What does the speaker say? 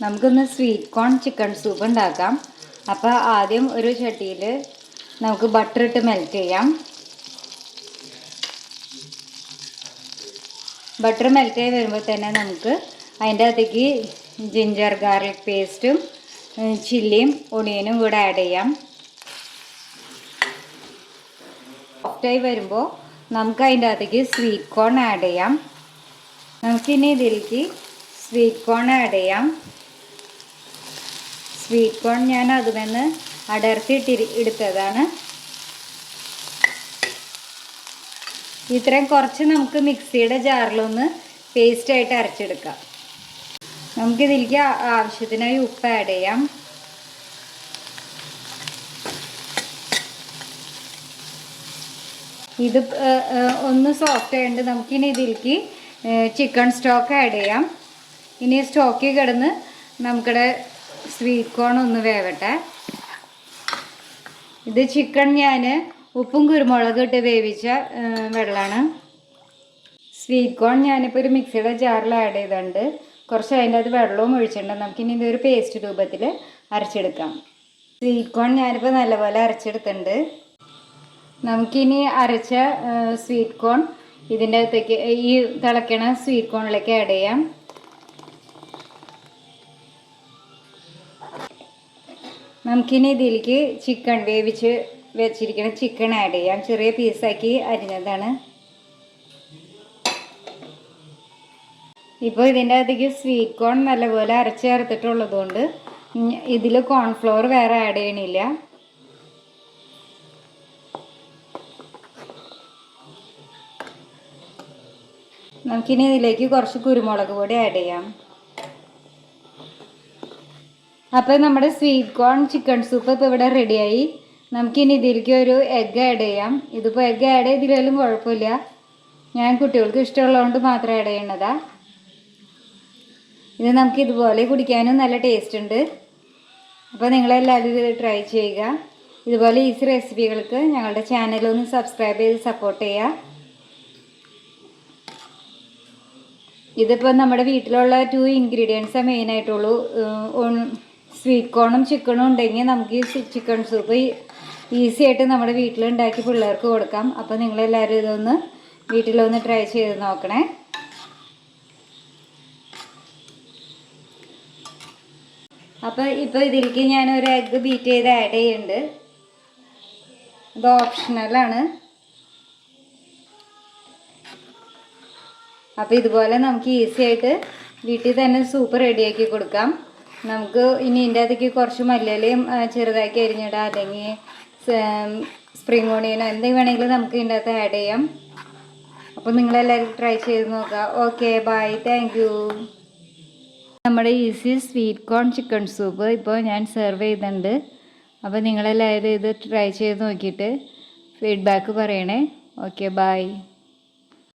നമുക്കൊന്ന് sweet corn chicken soup ഉണ്ടാക്കാം. അപ്പോൾ ആദ്യം ഒരു ചട്ടിയിൽ നമുക്ക് ബട്ടർ ഇട്ട് മെൽറ്റ് ചെയ്യാം. ബട്ടർ മെൽറ്റ് ആയി വരുമ്പോൾ തന്നെ നമുക്ക് അതിൻ്റെ അകത്തേക്ക് ജിഞ്ചർ ഗാർലിക് പേസ്റ്റും ചില്ലിയും ഒണിയനും കൂടെ ആഡ് ചെയ്യാം. സോഫ്റ്റായി വരുമ്പോൾ നമുക്ക് അതിൻ്റെ അകത്തേക്ക് സ്വീറ്റ് കോൺ ആഡ് ചെയ്യാം. നമുക്കിനി ഇതിലേക്ക് സ്വീറ്റ് കോൺ ആഡ് ചെയ്യാം. സ്വീറ്റ് കോൺ ഞാൻ അതിൽ നിന്ന് അടർത്തിയിട്ട് എടുത്തതാണ്. ഇത്രയും കുറച്ച് നമുക്ക് മിക്സിയുടെ ജാറിലൊന്ന് പേസ്റ്റായിട്ട് അരച്ചെടുക്കാം. നമുക്കിതിലേക്ക് ആവശ്യത്തിനായി ഉപ്പ് ആഡ് ചെയ്യാം. ഇത് ഒന്ന് സോഫ്റ്റ് ആയതുകൊണ്ട് നമുക്കിനി ഇതിലേക്ക് ചിക്കൻ സ്റ്റോക്ക് ആഡ് ചെയ്യാം. ഇനി സ്റ്റോക്കിൽ കിടന്ന് നമുക്കിടെ സ്വീറ്റ് കോൺ ഒന്ന് വേവട്ടെ. ഇത് ചിക്കൻ ഞാൻ ഉപ്പും കുരുമുളകും ഇട്ട് വേവിച്ച വെള്ളമാണ്. സ്വീറ്റ് കോൺ ഞാനിപ്പോൾ ഒരു മിക്സിയുടെ ജാറിൽ ആഡ് ചെയ്തിട്ടുണ്ട്. കുറച്ച് അതിൻ്റെ അത് വെള്ളവും ഒഴിച്ചിട്ടുണ്ട്. നമുക്കിനി ഇതൊരു പേസ്റ്റ് രൂപത്തിൽ അരച്ചെടുക്കാം. സ്വീറ്റ് കോൺ ഞാനിപ്പോൾ നല്ലപോലെ അരച്ചെടുത്തിട്ടുണ്ട്. നമുക്കിനി അരച്ച സ്വീറ്റ് കോൺ ഇതിൻ്റെ അകത്തേക്ക് ഈ തിളയ്ക്കണ സ്വീറ്റ് കോണിലേക്ക് ആഡ് ചെയ്യാം. നമുക്കിനി ഇതിലേക്ക് ചിക്കൻ വേവിച്ച് വെച്ചിരിക്കുന്ന ചിക്കൻ ആഡ് ചെയ്യാം. ചെറിയ പീസാക്കി അരിഞ്ഞതാണ്. ഇപ്പോൾ ഇതിൻ്റെ അകത്തേക്ക് സ്വീറ്റ് കോൺ നല്ലപോലെ അരച്ച് ചേർത്തിട്ടുള്ളത് കൊണ്ട് ഇതിൽ കോൺഫ്ലവർ വേറെ ആഡ് ചെയ്യണില്ല. നമുക്കിനി ഇതിലേക്ക് കുറച്ച് കുരുമുളക് പൊടി ആഡ് ചെയ്യാം. അപ്പോൾ നമ്മുടെ സ്വീറ്റ് കോൺ ചിക്കൻ സൂപ്പ് ഇപ്പോൾ ഇവിടെ റെഡിയായി. നമുക്കിനി ഇതിലേക്ക് ഒരു എഗ്ഗ് ആഡ് ചെയ്യാം. ഇതിപ്പോൾ എഗ്ഗ് ആഡ് ചെയ്തില്ലെങ്കിലും കുഴപ്പമില്ല. ഞാൻ കുട്ടികൾക്ക് ഇഷ്ടമുള്ളതുകൊണ്ട് മാത്രം ആഡ് ചെയ്യണതാണ്. ഇത് നമുക്ക് ഇതുപോലെ കുടിക്കാനും നല്ല ടേസ്റ്റ് ഉണ്ട്. അപ്പോൾ നിങ്ങളെല്ലാവരും ഇത് ട്രൈ ചെയ്യുക. ഇതുപോലെ ഈസി റെസിപ്പികൾക്ക് ഞങ്ങളുടെ ചാനലൊന്ന് സബ്സ്ക്രൈബ് ചെയ്ത് സപ്പോർട്ട് ചെയ്യുക. ഇതിപ്പോൾ നമ്മുടെ വീട്ടിലുള്ള 2 ഇൻഗ്രീഡിയൻസേ മെയിനായിട്ടുള്ളൂ. സ്വീറ്റ് കോണും ചിക്കനും ഉണ്ടെങ്കിൽ നമുക്ക് ഈ ചിക്കൻ സൂപ്പ് ഈസി ആയിട്ട് നമ്മുടെ വീട്ടിലുണ്ടാക്കി പിള്ളേർക്ക് കൊടുക്കാം. അപ്പോൾ നിങ്ങളെല്ലാവരും ഇതൊന്ന് വീട്ടിലൊന്ന് ട്രൈ ചെയ്ത് നോക്കണേ. അപ്പോൾ ഇപ്പോൾ ഇതിലേക്ക് ഞാനൊരു എഗ്ഗ് ബീറ്റ് ചെയ്ത് ആഡ് ചെയ്യുന്നുണ്ട്. ഇത് ഓപ്ഷണലാണ്. അപ്പോൾ ഇതുപോലെ നമുക്ക് ഈസി ആയിട്ട് വീട്ടിൽ തന്നെ സൂപ്പ് റെഡിയാക്കി കൊടുക്കാം. നമുക്ക് ഇനി ഇതിൻ്റെ അകത്തേക്ക് കുറച്ച് മല്ലിയിലയും ചെറുതാക്കി അരിഞ്ഞിടാം, അല്ലെങ്കിൽ സ്പ്രിംഗ് ഓണിയനോ എന്തെങ്കിലും വേണമെങ്കിലും നമുക്ക് ഇതിൻ്റെ അകത്ത് ആഡ് ചെയ്യാം. അപ്പോൾ നിങ്ങളെല്ലാവരും ട്രൈ ചെയ്ത് നോക്കുക. Okay, bye, thank you. നമ്മുടെ easy sweet corn chicken soup ഇപ്പോൾ ഞാൻ സെർവ് ചെയ്തിട്ടുണ്ട്. അപ്പോൾ നിങ്ങളെല്ലാവരും ഇത് ട്രൈ ചെയ്ത് നോക്കിയിട്ട് ഫീഡ്ബാക്ക് പറയണേ. Okay, by.